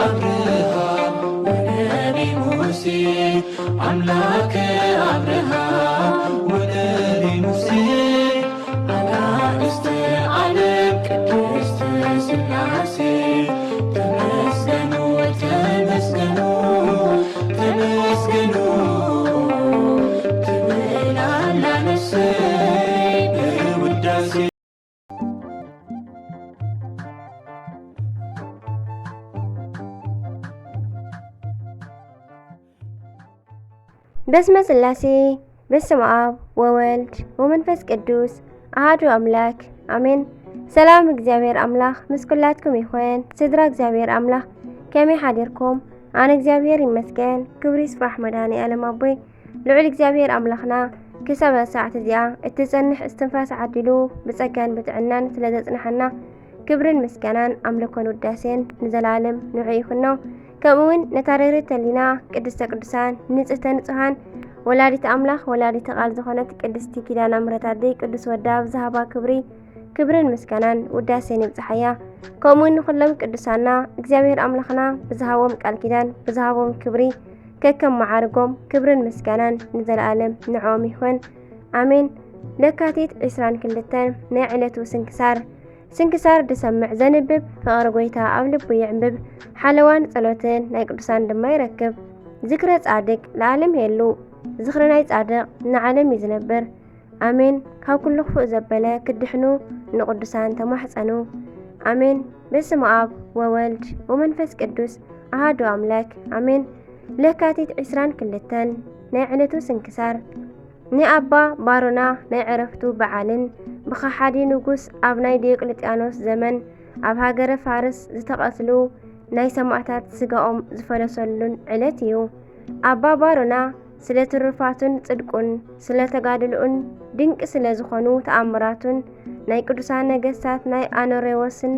أبرهام ونبي موسى أملاك أبرهام ونبي موسى أنا استعلم قدست سلاسي تمسكنوا تمسكنوا تمسكنوا تبل على نفسي بوداسي በስመ ስላሴ በስመ አብ ወወልድ ወመንፈስ ቅዱስ አሐዱ አምላክ አሜን። ሰላም እግዚአብሔር አምላክ ምስ ኩላትኩም ይኹን። ስድራ እግዚአብሔር አምላክ ከመይ ሓዲርኩም? ኣነ እግዚአብሔር ይመስገን። ክብሪ ይስፋሕ መድኃኔዓለም ኣቦይ ልዑል እግዚአብሔር አምላኽና ክሳብ ሰዓት እዚኣ እትጸንሕ እስትንፋስ ዓዲሉ ብጸጋን ብጥዕናን ስለ ዘጽንሐና ክብርን ምስጋናን ኣምልኮን ውዳሴን ንዘላለም ንዑ ይኹኖ። ከምኡውን ነታረሪት ህሊና ቅድስተ ቅዱሳን ንጽሕተ ንጹሃን ወላዲት ኣምላኽ ወላዲት ቃል ዝኾነት ቅድስቲ ኪዳነ ምሕረት ኣደይ ቅዱስ ወዳ ብዝሃባ ክብርን ምስጋናን ውዳሴን ይብጽሓያ። ከምኡውን ንኹሎም ቅዱሳና እግዚአብሔር ኣምላኽና ብዝሃቦም ቃል ኪዳን ብዝሃቦም ክብሪ ከከም መዓርጎም ክብርን ምስጋናን ንዘለኣለም ንዕኦም ይኹን ኣሜን። ለካቲት 22 ናይ ዕለቱ ስንክሳር ድሰምዕ ዘንብብ ፍቕሪ ጎይታ ኣብ ልቡ ይዕንብብ ሓለዋን ጸሎትን ናይ ቅዱሳን ድማ ይረክብ። ዝክረ ጻድቅ ለዓለም የሉ ዝኽሪ ናይ ጻድቕ ንዓለም እዩ ዝነብር ኣሜን። ካብ ኩሉ ክፉእ ዘበለ ክድሕኑ ንቅዱሳን ተማሕፀኑ ኣሜን። በስመ አብ ወወልድ ወመንፈስ ቅዱስ አሐዱ አምላክ ኣሜን። ለካቲት 22 ናይ ዕለቱ ስንክሳር ንኣባ ባሮና ናይ ዕረፍቱ በዓልን ብኸሓዲ ንጉስ ኣብ ናይ ዲዮቅልጥያኖስ ዘመን ኣብ ሃገረ ፋርስ ዝተቐትሉ ናይ ሰማዕታት ስጋኦም ዝፈለሰሉን ዕለት እዩ። ኣባ ባሮና ስለ ትሩፋቱን ጽድቁን ስለ ተጋድልኡን ድንቂ ስለ ዝኾኑ ተኣምራቱን ናይ ቅዱሳን ነገሥታት ናይ ኣኖሬዎስን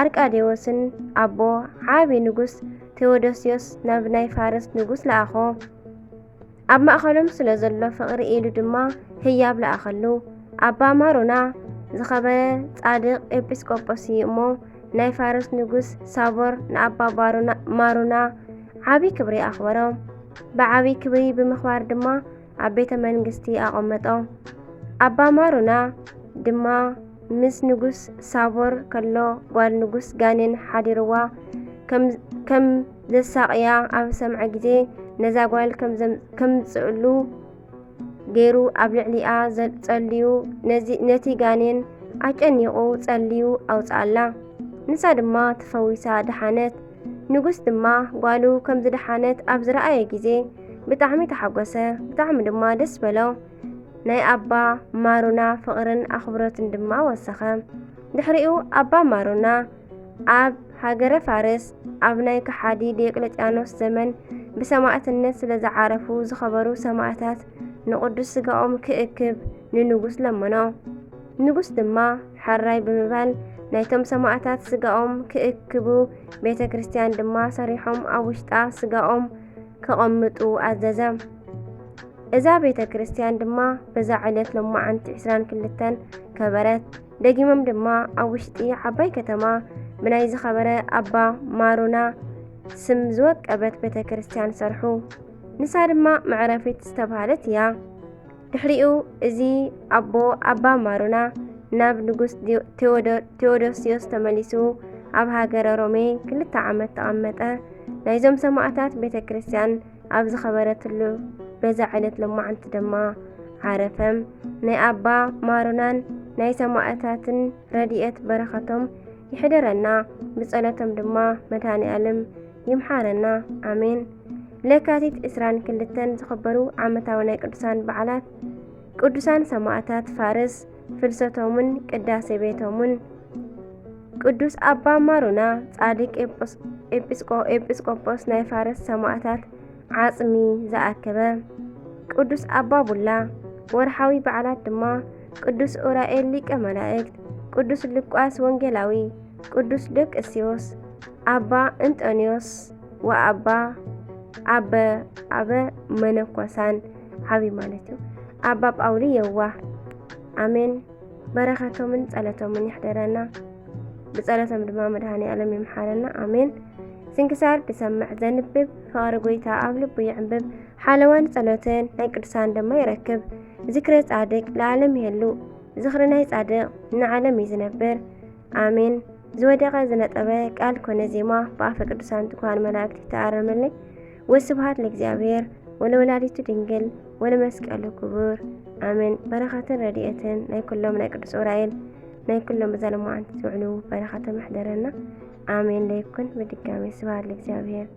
ኣርቃዴዎስን ኣቦ ዓቢ ንጉስ ቴዎዶስዮስ ናብ ናይ ፋርስ ንጉስ ለኣኾ። ኣብ ማእኸሎም ስለ ዘሎ ፍቕሪ ኢሉ ድማ ህያብ ለኣኸሉ። ኣባ ማሮና ዝኸበረ ጻድቕ ኤጲስቆጶስ እዩ እሞ ናይ ፋርስ ንጉስ ሳቦር ንኣባ ማሮና ዓቢ ክብሪ ኣኽበሮም። ብዓቢ ክብሪ ብምኽባር ድማ ኣብ ቤተ መንግስቲ ኣቐመጦ። ኣባ ማሮና ድማ ምስ ንጉስ ሳቦር ከሎ ጓል ንጉስ ጋኔን ሓዲርዋ ከም ዘሳቕያ ኣብ ሰምዐ ጊዜ ነዛ ጓል ከም ዝጽዕሉ ገይሩ ኣብ ልዕሊኣ ጸልዩ ነቲ ጋኔን ኣጨኒቑ ጸልዩ ኣውፅኣላ። ንሳ ድማ ተፈዊሳ ድሓነት። ንጉስ ድማ ጓሉ ከም ዝድሓነት ኣብ ዝረኣየ ጊዜ ብጣዕሚ ተሓጐሰ፣ ብጣዕሚ ድማ ደስ በሎ። ናይ ኣባ ማሮና ፍቕርን ኣኽብሮትን ድማ ወሰኸ። ድሕሪኡ ኣባ ማሮና ኣብ ሃገረ ፋርስ ኣብ ናይ ከሓዲ ዲዮቅልጥያኖስ ዘመን ብሰማዕትነት ስለ ዝዓረፉ ዝኸበሩ ሰማዕታት ንቅዱስ ስጋኦም ክእክብ ንንጉስ ለመኖ። ንጉስ ድማ ሓራይ ብምባል ናይቶም ሰማዕታት ስጋኦም ክእክቡ ቤተ ክርስቲያን ድማ ሰሪሖም ኣብ ውሽጣ ስጋኦም ከቐምጡ ኣዘዘ። እዛ ቤተ ክርስቲያን ድማ በዛ ዕለት ሎማዓንቲ 22 ከበረት። ደጊሞም ድማ ኣብ ውሽጢ ዓባይ ከተማ ብናይ ዝኸበረ ኣባ ማሮና ስም ዝወቀበት ቤተ ክርስቲያን ሰርሑ። ንሳ ድማ መዕረፊት ዝተባሃለት እያ። ድሕሪኡ እዚ ኣባ ማሮና ናብ ንጉስ ቴዎዶስዮስ ተመሊሱ ኣብ ሃገረ ሮሜ 2 ዓመት ተቐመጠ። ናይዞም ሰማዕታት ቤተ ክርስቲያን ኣብ ዝኸበረትሉ በዛ ዕለት ሎማዓንቲ ድማ ዓረፈም። ናይ ኣባ ማሮናን ናይ ሰማዕታትን ረድኤት በረኸቶም ይሕደረና፣ ብጸሎቶም ድማ መድኃኔዓለም ይምሓረና ኣሜን። ለካቲት 22 ዝኽበሩ ዓመታዊ ናይ ቅዱሳን በዓላት ቅዱሳን ሰማዕታት ፋርስ ፍልሰቶምን ቅዳሴ ቤቶምን፣ ቅዱስ ኣባ ማሮና ጻድቅ ኤጲስቆጶስ ናይ ፋርስ ሰማዕታት ዓጽሚ ዝኣከበ፣ ቅዱስ ኣባ ቡላ። ወርሓዊ በዓላት ድማ ቅዱስ ኡራኤል ሊቀ መላእክት፣ ቅዱስ ሉቃስ ወንጌላዊ፣ ቅዱስ ዶቅስዮስ፣ ኣባ እንጦንዮስ ወኣባ ኣበ መነኮሳን ዓቢ ማለት እዩ፣ ኣባ ጳውሊ የዋህ ኣሜን። በረኸቶምን ጸለቶምን ይሕደረና፣ ብጸለቶም ድማ መድኃኔዓለም ይምሓረና ኣሜን። ስንክሳር ብሰምዕ ዘንብብ ፍቕሪ ጎይታ ኣብ ልቡ ይዕንብብ ሓለዋን ጸሎትን ናይ ቅዱሳን ድማ ይረክብ ዝክረ ጻድቅ ለዓለም ይህሉ ዝኽሪ ናይ ጻድቅ ንዓለም እዩ ዝነብር ኣሜን። ዝወደቐ ዝነጠበ ቃል ኮነ ዜማ ብኣፈ ቅዱሳን ትኳን መላእክት ተኣረመለይ። ወስብሐት ለእግዚአብሔር ወለወላዲቱ ድንግል ወለመስቀሉ ክቡር ኣሜን። በረኸትን ረድኤትን ናይ ኩሎም ናይ ቅዱስ ዑራኤል ናይ ኩሎም በዘለማዓንቲ ዝውዕሉ በረኸተ መሕደረና ኣሜን ለይኩን። በድጋሚ ስብሐት ለእግዚአብሔር።